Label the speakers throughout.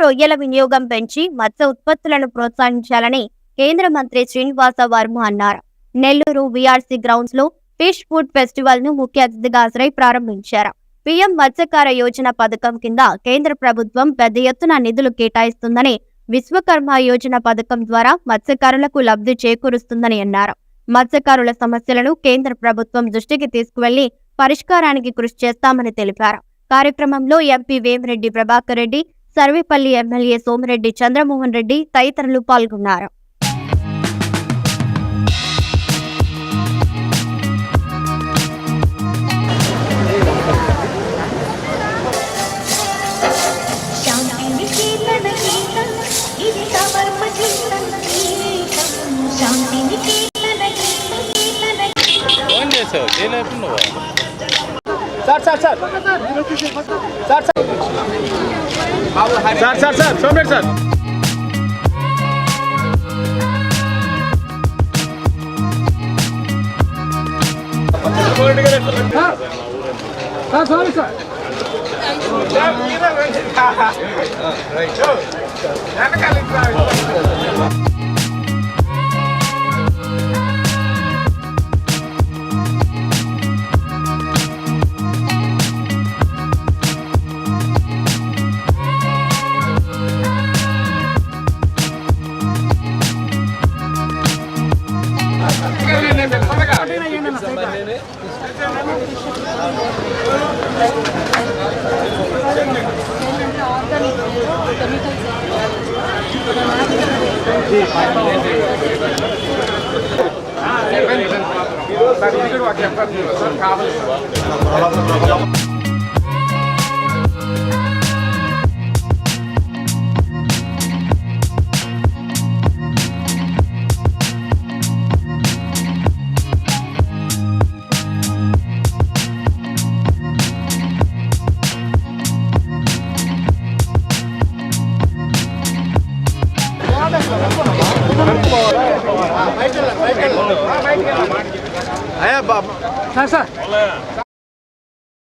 Speaker 1: రొయ్యల వినియోగం పెంచి మత్స్య ఉత్పత్తులను ప్రోత్సహించాలని కేంద్ర మంత్రి శ్రీనివాస వర్మ అన్నారు. నెల్లూరు వీఆర్సీ గ్రౌండ్స్ లో ఫిష్ ఫుడ్ ఫెస్టివల్ ను ముఖ్య అతిథిగా హాజరై ప్రారంభించారు. పీఎం మత్స్యకార యోజన పథకం కింద కేంద్ర ప్రభుత్వం పెద్ద ఎత్తున నిధులు కేటాయిస్తుందని, విశ్వకర్మ యోజన పథకం ద్వారా మత్స్యకారులకు లబ్ధి చేకూరుస్తుందని అన్నారు. మత్స్యకారుల సమస్యలను కేంద్ర ప్రభుత్వం దృష్టికి తీసుకువెళ్లి పరిష్కారానికి కృషి చేస్తామని తెలిపారు. కార్యక్రమంలో ఎంపీ వేమిరెడ్డి ప్రభాకర్ రెడ్డి, సర్వేపల్లి ఎమ్మెల్యే సోమిరెడ్డి చంద్రమోహన్ రెడ్డి తదితరులు పాల్గొన్నారు.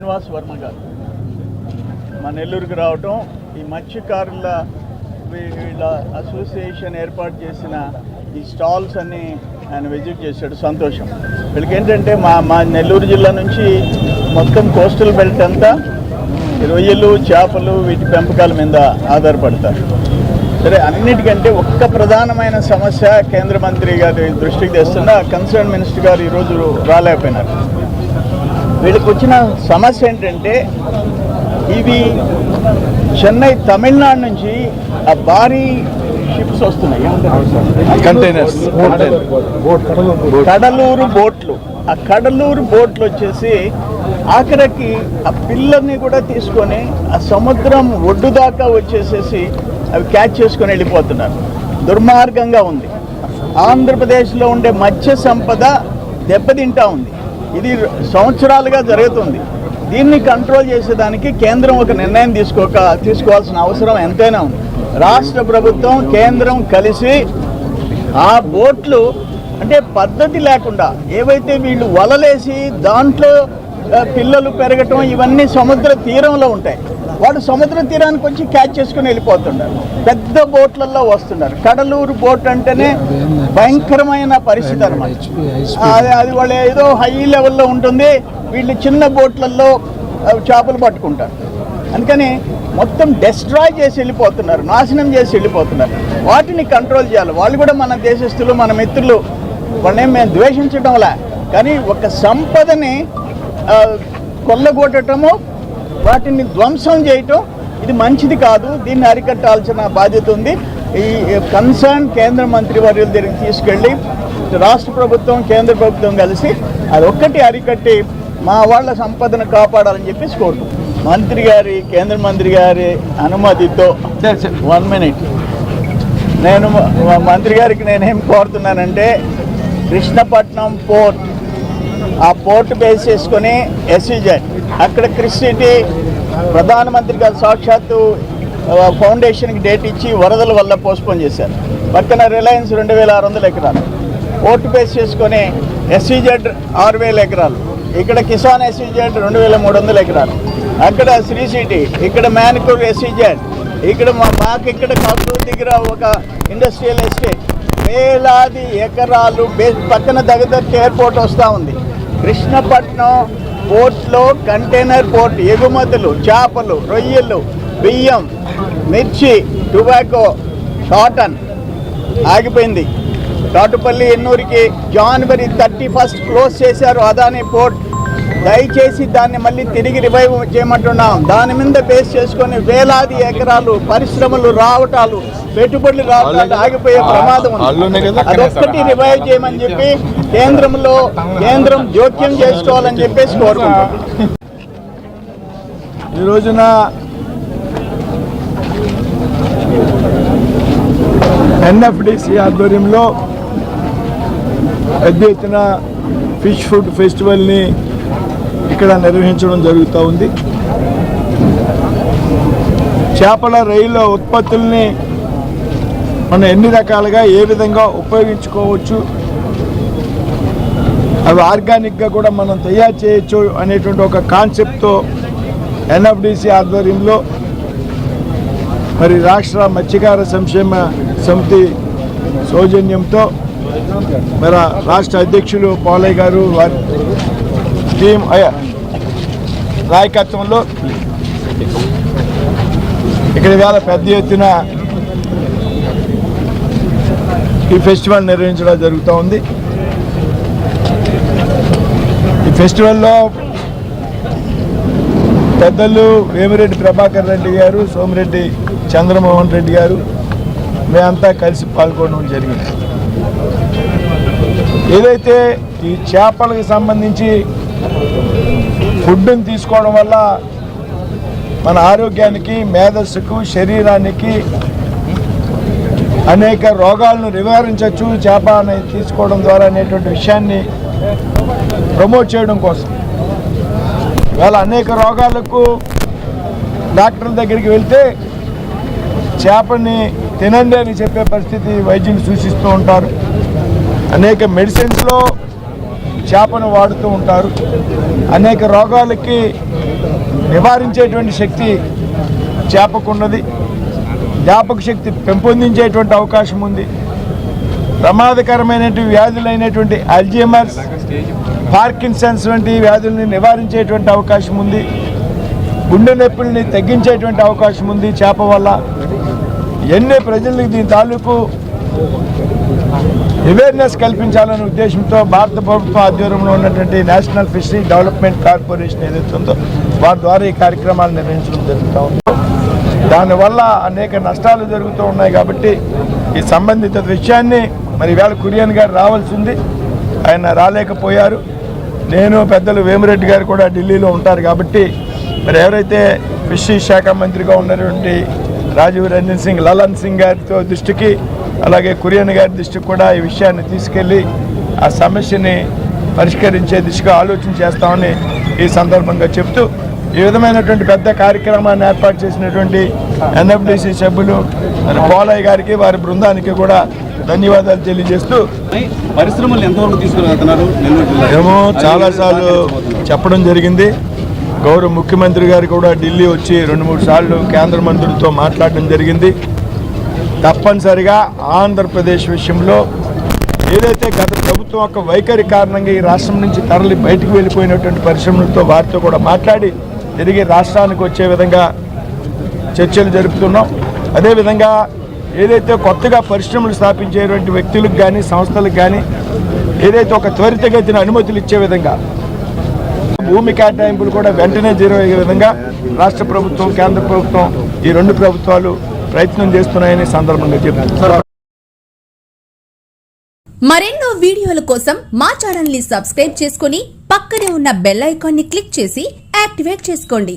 Speaker 2: శ్రీనివాస వర్మ గారు మా నెల్లూరుకి రావటం, ఈ మత్స్యకారుల వీళ్ళ అసోసియేషన్ ఏర్పాటు చేసిన ఈ స్టాల్స్ అన్నీ ఆయన విజిట్ చేశాడు. సంతోషం. వీళ్ళకి ఏంటంటే మా నెల్లూరు జిల్లా నుంచి మొత్తం కోస్టల్ బెల్ట్ అంతా రొయ్యలు, చేపలు వీటి పెంపకాల మీద ఆధారపడతారు. సరే, అన్నిటికంటే ఒక్క ప్రధానమైన సమస్య కేంద్ర మంత్రి గారి దృష్టికి తెస్తున్న కన్సర్న్ మినిస్టర్ గారు ఈరోజు రాలేకపోయినారు. వీళ్ళకి వచ్చిన సమస్య ఏంటంటే, ఇవి చెన్నై, తమిళనాడు నుంచి ఆ భారీ షిప్స్ వస్తున్నాయి, కంటైనర్స్, కడలూరు బోట్లు. ఆ కడలూరు బోట్లు వచ్చేసి ఆఖరికి ఆ పిల్లల్ని కూడా తీసుకొని ఆ సముద్రం ఒడ్డు దాకా వచ్చేసేసి అవి క్యాచ్ చేసుకొని వెళ్ళిపోతున్నారు. దుర్మార్గంగా ఉంది. ఆంధ్రప్రదేశ్లో ఉండే మత్స్య సంపద దెబ్బతింటా ఉంది. ఇది సంవత్సరాలుగా జరుగుతుంది. దీన్ని కంట్రోల్ చేసేదానికి కేంద్రం ఒక నిర్ణయం తీసుకోవాల్సిన అవసరం ఎంతైనా ఉంది. రాష్ట్ర ప్రభుత్వం, కేంద్రం కలిసి ఆ బోట్లు అంటే పద్ధతి లేకుండా ఏవైతే వీళ్ళు వలలేసి దాంట్లో పిల్లలు పెరగటం ఇవన్నీ సముద్ర తీరంలో ఉంటాయి. వాడు సముద్ర తీరానికి వచ్చి క్యాచ్ చేసుకుని వెళ్ళిపోతున్నారు. పెద్ద బోట్లలో వస్తున్నారు. కడలూరు బోట్ అంటేనే భయంకరమైన పరిస్థితి అన్నమాట. అది వాళ్ళు ఏదో హై లెవెల్లో ఉంటుంది, వీళ్ళు చిన్న బోట్లలో చేపలు పట్టుకుంటారు. అందుకని మొత్తం డెస్ట్రాయ్ చేసి వెళ్ళిపోతున్నారు, నాశనం చేసి వెళ్ళిపోతున్నారు. వాటిని కంట్రోల్ చేయాలి. వాళ్ళు కూడా మన దేశస్తులు, మన మిత్రులు, వాళ్ళని మేము ద్వేషించడంలా, కానీ ఒక సంపదని కొల్లగొట్టడము, వాటిని ధ్వంసం చేయటం ఇది మంచిది కాదు. దీన్ని అరికట్టాల్సిన బాధ్యత ఉంది. ఈ కన్సర్న్ కేంద్ర మంత్రి వర్యుల దగ్గరికి తీసుకెళ్ళి రాష్ట్ర ప్రభుత్వం, కేంద్ర ప్రభుత్వం కలిసి అది ఒక్కటి అరికట్టి మా వాళ్ళ సంపదను కాపాడాలని చెప్పేసి కోరుకుంటున్నాం. మంత్రి గారి, కేంద్ర మంత్రి గారి అనుమతితో 1 minute నేను మంత్రి గారికి నేనేం కోరుతున్నానంటే, కృష్ణపట్నం పోర్ట్, ఆ పోర్ట్ బేస్ చేసుకొని SEZ అక్కడ క్రిస్ సిటీ ప్రధానమంత్రి గారు సాక్షాత్తు ఫౌండేషన్కి డేట్ ఇచ్చి వరదల వల్ల పోస్ట్పోన్ చేశారు. పక్కన రిలయన్స్ 2600 ఎకరాలు పోర్ట్ బేస్ చేసుకొని SEZ 6000 ఎకరాలు, ఇక్కడ కిసాన్ SEZ 2300 ఎకరాలు. అక్కడ శ్రీ సిటీ, ఇక్కడ మ్యాన్కూర్ ఎస్సీజెడ్, ఇక్కడ మాకు ఇక్కడ కర్నూలు దగ్గర ఒక ఇండస్ట్రియల్ ఎస్టేట్, వేలాది ఎకరాలు పక్కన దగ్గర ఎయిర్పోర్ట్ వస్తూ ఉంది. కృష్ణపట్నం పోర్ట్లో కంటైనర్ పోర్ట్ ఎగుమతులు, చేపలు, రొయ్యలు, బియ్యం, మిర్చి, టొబాకో, కాటన్ ఆగిపోయింది. తాటుపల్లి ఎన్నూరికి జనవరి 31 క్లోజ్ చేశారు అదానీ పోర్ట్. దయచేసి దాన్ని మళ్ళీ తిరిగి రివైవ్ చేయమంటున్నాం. దాని మీద బేస్ చేసుకొని వేలాది ఎకరాలు పరిశ్రమలు రావటాలు, పెట్టుబడులు రావటాలు ఆగిపోయే ప్రమాదం ఉంది. అదొక్కటి రివైవ్ చేయమని చెప్పి కేంద్రం జోక్యం చేసుకోవాలని చెప్పేసి కోరుకుంటున్నాం.
Speaker 3: ఈ రోజున ఎన్ఎఫ్డిసి ఆధ్వర్యంలో పెద్ద ఎత్తున ఫిష్ ఫుడ్ ఫెస్టివల్ని ఇక్కడ నిర్వహించడం జరుగుతూ ఉంది. చేపల రొయ్యల ఉత్పత్తుల్ని మనం ఎన్ని రకాలుగా ఏ విధంగా ఉపయోగించుకోవచ్చు, అవి ఆర్గానిక్గా కూడా మనం తయారు చేయొచ్చు అనేటువంటి ఒక కాన్సెప్ట్తో ఎన్ఎఫ్డిసి ఆధ్వర్యంలో మరి రాష్ట్ర మత్స్యకార సంక్షేమ సమితి సౌజన్యంతో మరి రాష్ట్ర అధ్యక్షులు పోలయ్య గారు వారి టీం నాయకత్వంలో ఇక్కడ వేళ పెద్ద ఎత్తున ఈ ఫెస్టివల్ నిర్వహించడం జరుగుతూ ఉంది. ఈ ఫెస్టివల్లో పెద్దలు వేమిరెడ్డి ప్రభాకర్ రెడ్డి గారు, సోమిరెడ్డి చంద్రమోహన్ రెడ్డి గారు మేమంతా కలిసి పాల్గొనడం జరిగింది. ఏదైతే ఈ చేపలకు సంబంధించి ఫుడ్ని తీసుకోవడం వల్ల మన ఆరోగ్యానికి, మేధస్సుకు, శరీరానికి అనేక రోగాలను నివారించవచ్చు చేప అనేది తీసుకోవడం ద్వారా అనేటువంటి విషయాన్ని ప్రమోట్ చేయడం కోసం ఇవాళ అనేక రోగాలకు డాక్టర్ల దగ్గరికి వెళ్తే చేపని తినండి అని చెప్పే పరిస్థితి వైద్యులు సూచిస్తూ ఉంటారు. అనేక మెడిసిన్స్లో చేపను వాడుతూ ఉంటారు. అనేక రోగాలకి నివారించేటువంటి శక్తి చేపకున్నది. జ్ఞాపక శక్తి పెంపొందించేటువంటి అవకాశం ఉంది. ప్రమాదకరమైనటువంటి వ్యాధులైనటువంటి అల్జీమర్స్, పార్కిన్సన్స్ వంటి వ్యాధుల్ని నివారించేటువంటి అవకాశం ఉంది. గుండె నొప్పుల్ని తగ్గించేటువంటి అవకాశం ఉంది చేప వల్ల. ఎన్ని ప్రజలకు దీని తాలూకు అవేర్నెస్ కల్పించాలనే ఉద్దేశంతో భారత ప్రభుత్వం ఆధ్వర్యంలో ఉన్నటువంటి నేషనల్ ఫిషరీ డెవలప్మెంట్ కార్పొరేషన్ ఏదైతే ఉందో వారి ద్వారా ఈ కార్యక్రమాలు నిర్వహించడం జరుగుతూ ఉంది. దానివల్ల అనేక నష్టాలు జరుగుతూ ఉన్నాయి. కాబట్టి ఈ సంబంధిత విషయాన్ని మరి ఇవాళ కురియన్ గారు రావాల్సి ఉంది, ఆయన రాలేకపోయారు. నేను పెద్దలు వేమిరెడ్డి గారు కూడా ఢిల్లీలో ఉంటారు. కాబట్టి మరి ఎవరైతే ఫిషరీ శాఖ మంత్రిగా ఉన్నటువంటి రాజీవ్ రంజన్ సింగ్, లలన్ సింగ్ గారితో దృష్టికి, అలాగే కురియన్ గారి దృష్టికి కూడా ఈ విషయాన్ని తీసుకెళ్ళి ఆ సమస్యని పరిష్కరించే దిశగా ఆలోచన చేస్తామని ఈ సందర్భంగా చెప్తూ, ఈ విధమైనటువంటి పెద్ద కార్యక్రమాన్ని ఏర్పాటు చేసినటువంటి ఎన్ఎఫ్డిసి సభ్యులు పోలయ్య గారికి, వారి బృందానికి కూడా ధన్యవాదాలు తెలియజేస్తూ,
Speaker 4: పరిశ్రమలు ఎంతవరకు తీసుకురాతున్నారు?
Speaker 3: ఏమో చాలాసార్లు చెప్పడం జరిగింది. గౌరవ ముఖ్యమంత్రి గారు కూడా ఢిల్లీ వచ్చి 2-3 సార్లు కేంద్ర మంత్రులతో మాట్లాడడం జరిగింది. తప్పనిసరిగా ఆంధ్రప్రదేశ్ విషయంలో ఏదైతే గత ప్రభుత్వం యొక్క వైఖరి కారణంగా ఈ రాష్ట్రం నుంచి తరలి బయటకు వెళ్ళిపోయినటువంటి పరిశ్రమలతో వారితో కూడా మాట్లాడి తిరిగి రాష్ట్రానికి వచ్చే విధంగా చర్చలు జరుపుతున్నాం. అదేవిధంగా ఏదైతే కొత్తగా పరిశ్రమలు స్థాపించేటువంటి వ్యక్తులకు కానీ, సంస్థలకు కానీ ఏదైతే ఒక త్వరితగతిన అనుమతులు ఇచ్చే విధంగా, భూమి కేటాయింపులు కూడా వెంటనే జీరో అయ్యే విధంగా రాష్ట్ర ప్రభుత్వం, కేంద్ర ప్రభుత్వం, ఈ 2 ప్రభుత్వాలు ప్రయత్నం చేస్తున్నాయని సందర్భంగా చెప్తున్నారు.
Speaker 5: మరెన్నో వీడియోల కోసం మా ఛానల్ ని సబ్స్క్రైబ్ చేసుకుని పక్కనే ఉన్న బెల్ ఐకాన్ ని క్లిక్ చేసి యాక్టివేట్ చేసుకోండి.